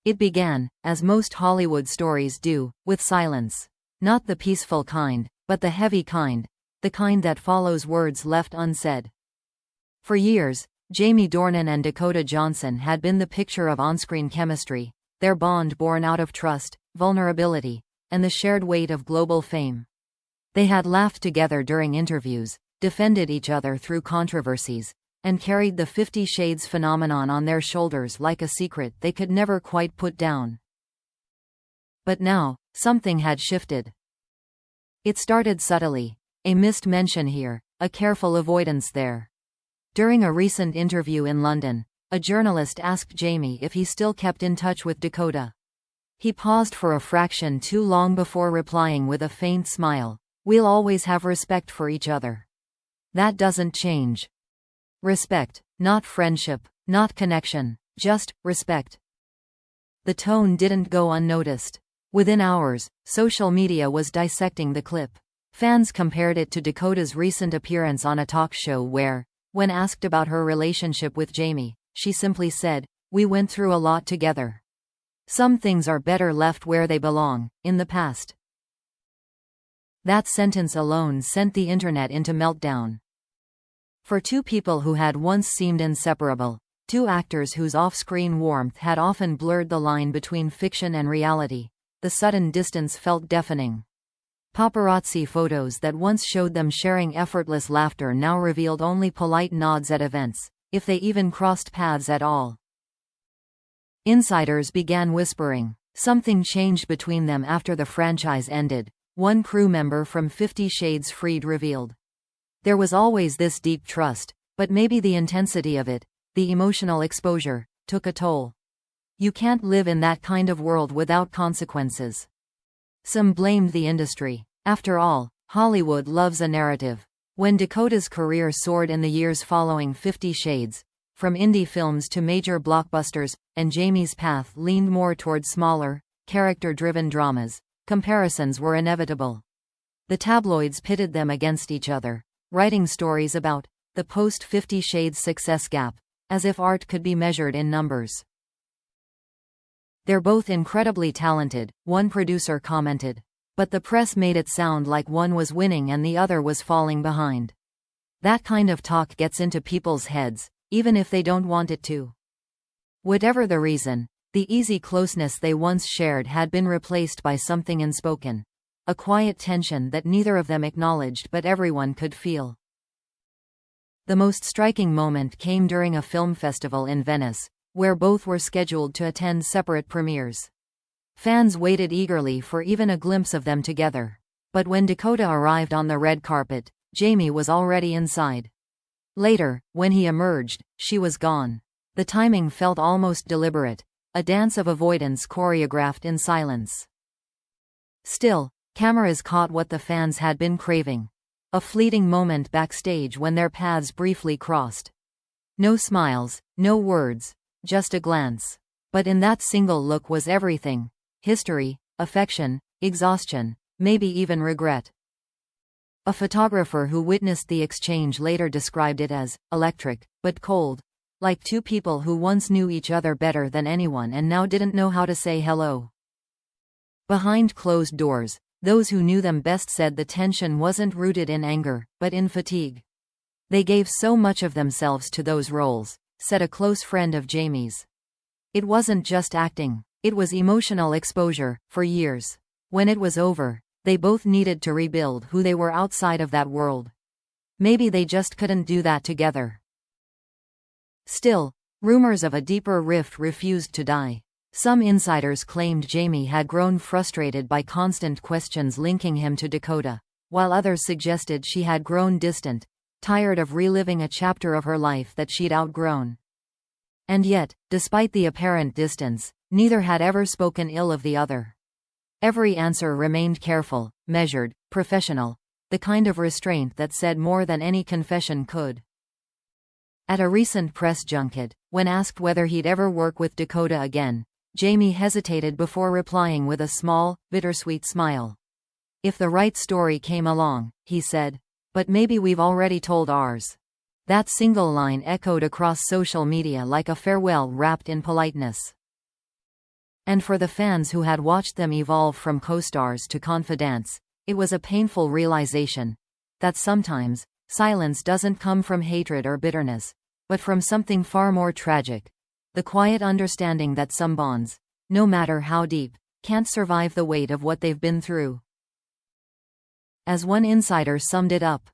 It began, as most Hollywood stories do, with silence. Not the peaceful kind, but the heavy kind, the kind that follows words left unsaid. For years, Jamie Dornan and Dakota Johnson had been the picture of on-screen chemistry, their bond born out of trust, vulnerability, and the shared weight of global fame. They had laughed together during interviews, defended each other through controversies, and carried the 50 Shades phenomenon on their shoulders like a secret they could never quite put down. But now, something had shifted. It started subtly, a missed mention here, a careful avoidance there. During a recent interview in London, a journalist asked Jamie if he still kept in touch with Dakota. He paused for a fraction too long before replying with a faint smile. "We'll always have respect for each other. That doesn't change." Respect, not friendship, not connection, just respect. The tone didn't go unnoticed. Within hours, social media was dissecting the clip. Fans compared it to Dakota's recent appearance on a talk show where, when asked about her relationship with Jamie, she simply said, "We went through a lot together. Some things are better left where they belong, in the past." That sentence alone sent the internet into meltdown. For two people who had once seemed inseparable, two actors whose off-screen warmth had often blurred the line between fiction and reality, the sudden distance felt deafening. Paparazzi photos that once showed them sharing effortless laughter now revealed only polite nods at events, if they even crossed paths at all. Insiders began whispering. Something changed between them after the franchise ended, one crew member from 50 Shades Freed revealed. There was always this deep trust, but maybe the intensity of it, the emotional exposure, took a toll. You can't live in that kind of world without consequences. Some blamed the industry. After all, Hollywood loves a narrative. When Dakota's career soared in the years following 50 Shades, from indie films to major blockbusters, and Jamie's path leaned more toward smaller, character-driven dramas, comparisons were inevitable. The tabloids pitted them against each other, writing stories about the post-50 Shades success gap, as if art could be measured in numbers. "They're both incredibly talented," one producer commented. But the press made it sound like one was winning and the other was falling behind. That kind of talk gets into people's heads, even if they don't want it to. Whatever the reason, the easy closeness they once shared had been replaced by something unspoken, a quiet tension that neither of them acknowledged but everyone could feel. The most striking moment came during a film festival in Venice, where both were scheduled to attend separate premieres. Fans waited eagerly for even a glimpse of them together. But when Dakota arrived on the red carpet, Jamie was already inside. Later, when he emerged, she was gone. The timing felt almost deliberate, a dance of avoidance choreographed in silence. Still, cameras caught what the fans had been craving. A fleeting moment backstage when their paths briefly crossed. No smiles, no words, just a glance. But in that single look was everything. History, affection, exhaustion, maybe even regret. A photographer who witnessed the exchange later described it as electric, but cold, like two people who once knew each other better than anyone and now didn't know how to say hello. Behind closed doors, those who knew them best said the tension wasn't rooted in anger, but in fatigue. They gave so much of themselves to those roles, said a close friend of Jamie's. It wasn't just acting. It was emotional exposure, for years. When it was over, they both needed to rebuild who they were outside of that world. Maybe they just couldn't do that together. Still, rumors of a deeper rift refused to die. Some insiders claimed Jamie had grown frustrated by constant questions linking him to Dakota, while others suggested she had grown distant, tired of reliving a chapter of her life that she'd outgrown. And yet, despite the apparent distance, neither had ever spoken ill of the other. Every answer remained careful, measured, professional, the kind of restraint that said more than any confession could. At a recent press junket, when asked whether he'd ever work with Dakota again, Jamie hesitated before replying with a small, bittersweet smile. "If the right story came along," he said. "But maybe we've already told ours." That single line echoed across social media like a farewell wrapped in politeness. And for the fans who had watched them evolve from co-stars to confidants, it was a painful realization that sometimes, silence doesn't come from hatred or bitterness, but from something far more tragic. The quiet understanding that some bonds, no matter how deep, can't survive the weight of what they've been through. As one insider summed it up,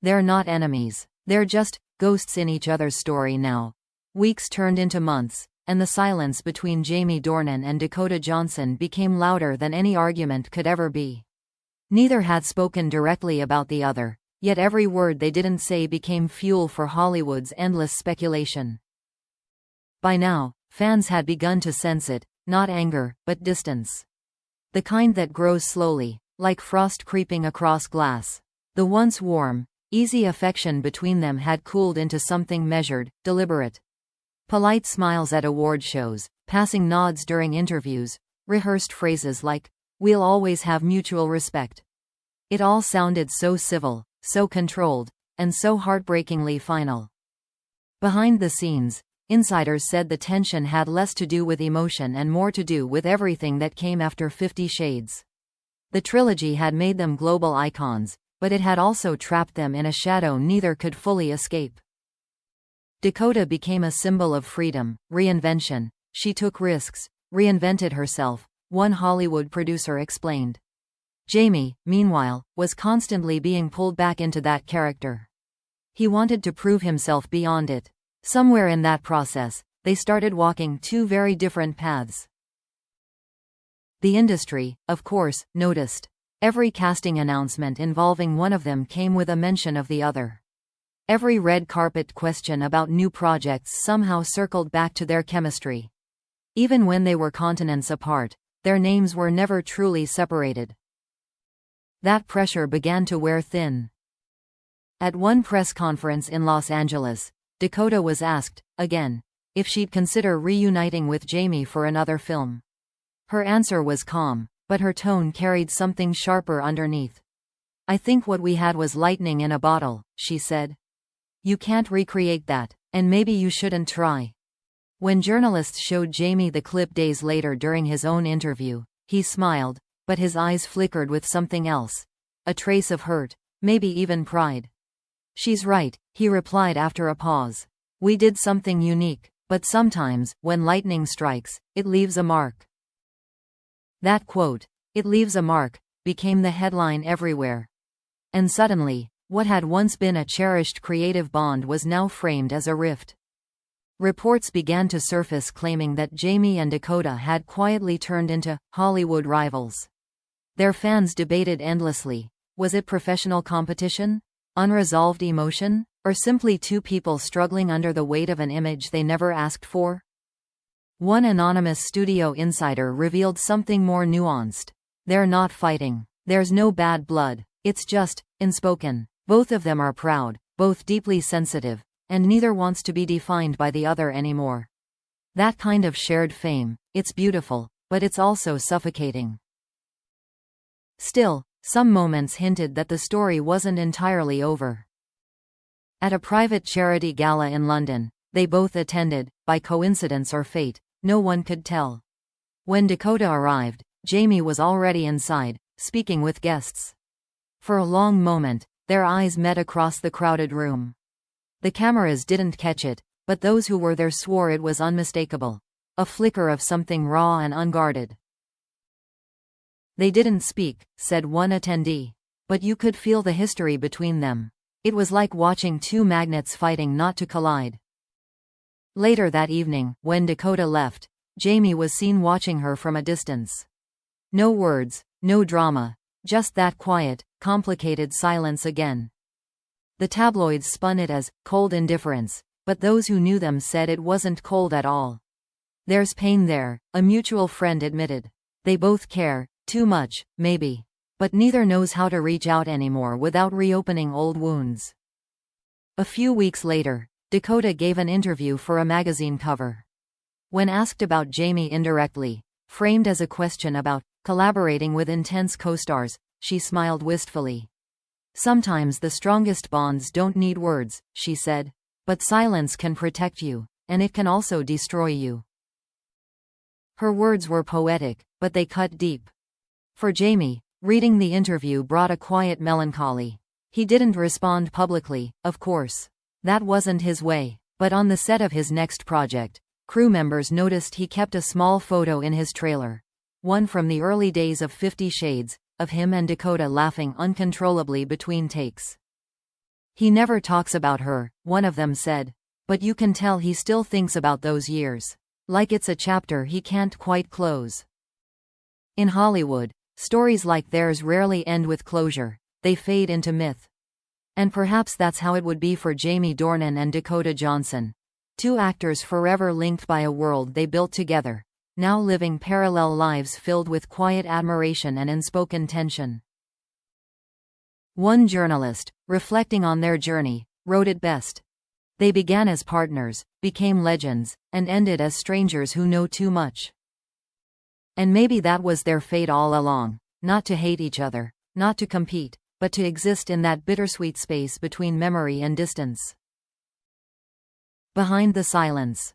"They're not enemies. They're just ghosts in each other's story now." Weeks turned into months, and the silence between Jamie Dornan and Dakota Johnson became louder than any argument could ever be. Neither had spoken directly about the other, yet every word they didn't say became fuel for Hollywood's endless speculation. By now, fans had begun to sense it, not anger, but distance. The kind that grows slowly, like frost creeping across glass. The once warm, easy affection between them had cooled into something measured, deliberate. Polite smiles at award shows, passing nods during interviews, rehearsed phrases like, "We'll always have mutual respect." It all sounded so civil, so controlled, and so heartbreakingly final. Behind the scenes, insiders said the tension had less to do with emotion and more to do with everything that came after 50 Shades. The trilogy had made them global icons, but it had also trapped them in a shadow neither could fully escape. Dakota became a symbol of freedom, reinvention. She took risks, reinvented herself, one Hollywood producer explained. Jamie, meanwhile, was constantly being pulled back into that character. He wanted to prove himself beyond it. Somewhere in that process, they started walking two very different paths. The industry, of course, noticed. Every casting announcement involving one of them came with a mention of the other. Every red carpet question about new projects somehow circled back to their chemistry. Even when they were continents apart, their names were never truly separated. That pressure began to wear thin. At one press conference in Los Angeles, Dakota was asked, again, if she'd consider reuniting with Jamie for another film. Her answer was calm, but her tone carried something sharper underneath. "I think what we had was lightning in a bottle," she said. "You can't recreate that, and maybe you shouldn't try." When journalists showed Jamie the clip days later during his own interview, he smiled, but his eyes flickered with something else. A trace of hurt, maybe even pride. "She's right," he replied after a pause. "We did something unique, but sometimes, when lightning strikes, it leaves a mark." That quote, "It leaves a mark," became the headline everywhere. And suddenly, what had once been a cherished creative bond was now framed as a rift. Reports began to surface claiming that Jamie and Dakota had quietly turned into Hollywood rivals. Their fans debated endlessly. Was it professional competition? Unresolved emotion? Or simply two people struggling under the weight of an image they never asked for? One anonymous studio insider revealed something more nuanced. "They're not fighting. There's no bad blood. It's just unspoken. Both of them are proud, both deeply sensitive, and neither wants to be defined by the other anymore." That kind of shared fame, it's beautiful, but it's also suffocating. Still, some moments hinted that the story wasn't entirely over. At a private charity gala in London, they both attended, by coincidence or fate, no one could tell. When Dakota arrived, Jamie was already inside, speaking with guests. For a long moment, their eyes met across the crowded room. The cameras didn't catch it, but those who were there swore it was unmistakable. A flicker of something raw and unguarded. "They didn't speak," said one attendee. "But you could feel the history between them. It was like watching two magnets fighting not to collide." Later that evening, when Dakota left, Jamie was seen watching her from a distance. No words, no drama, just that quiet, complicated silence again. The tabloids spun it as cold indifference, but those who knew them said it wasn't cold at all. "There's pain there," a mutual friend admitted. "They both care, too much, maybe. But neither knows how to reach out anymore without reopening old wounds." A few weeks later, Dakota gave an interview for a magazine cover. When asked about Jamie indirectly, framed as a question about collaborating with intense co-stars, she smiled wistfully. "Sometimes the strongest bonds don't need words," she said. "But silence can protect you, and it can also destroy you." Her words were poetic, but they cut deep. For Jamie, reading the interview brought a quiet melancholy. He didn't respond publicly, of course. That wasn't his way. But on the set of his next project, crew members noticed he kept a small photo in his trailer. One from the early days of 50 Shades, of him and Dakota laughing uncontrollably between takes. "He never talks about her," one of them said. "But you can tell he still thinks about those years. Like it's a chapter he can't quite close." In Hollywood, stories like theirs rarely end with closure. They fade into myth. And perhaps that's how it would be for Jamie Dornan and Dakota Johnson. Two actors forever linked by a world they built together, now living parallel lives filled with quiet admiration and unspoken tension. One journalist, reflecting on their journey, wrote it best. They began as partners, became legends, and ended as strangers who know too much. And maybe that was their fate all along, not to hate each other, not to compete, but to exist in that bittersweet space between memory and distance. Behind the silence.